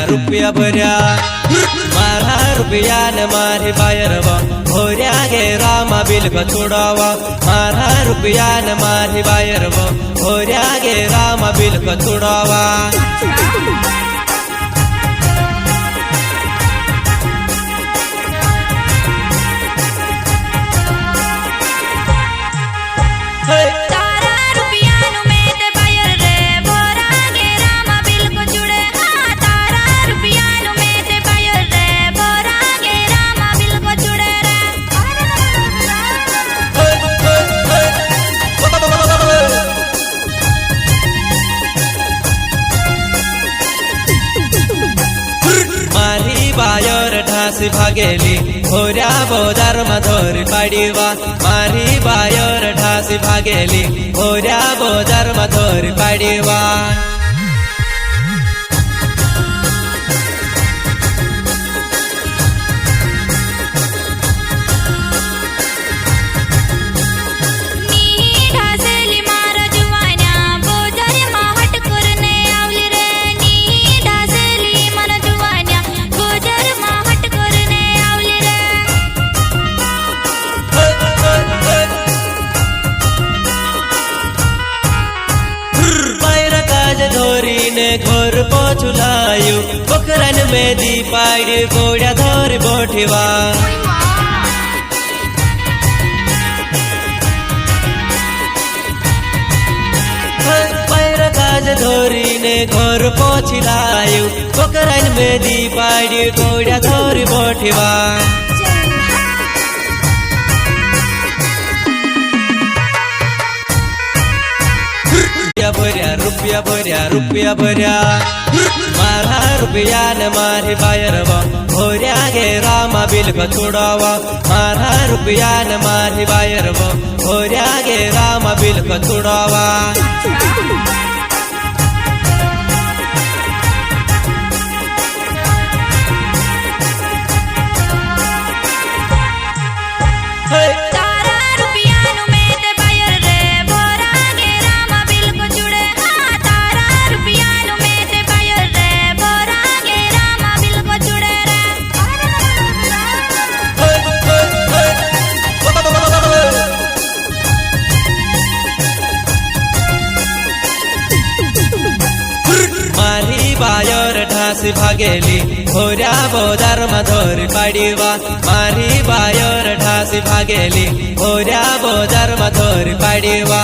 રૂપિયા ભર્યા મારા રૂપિયા ને મારી બાયરવા ભોર્યા ગે રામા બિલ કચોડાવા મારા રૂપિયા ને મારી બાયરવા ભોર્યા ગે રામા બિલ કચોડાવા बायर ढासी भागेली भोर्या बोदार मधोरी पाडीवा मारी बायर ढासी भागेली भोर्या बोदार मधोरी पाडीवा घर पोचुलायु पोखरन में दी पाड़ी गोड़ा धोर बोठवा पैर काज धोरी ने घर पोछिलायु पोखरन में दी पाड़ी गोड़ा धोर बोठवा રૂપિયા ભર્યા મારા રૂપિયા ને મારી બાયરવા ભોર્યા ગે રામા બિલ કચોડાવા મારા રૂપિયા ને મારી બાયરવા ભોર્યા ગે રામા બિલ કચોડાવા बायर ढासी भागेली भोर्या बोदार मधोरी पाडीवा मारी बायर ढासी भागेली भोर्या बोदार मधोरी पाडीवा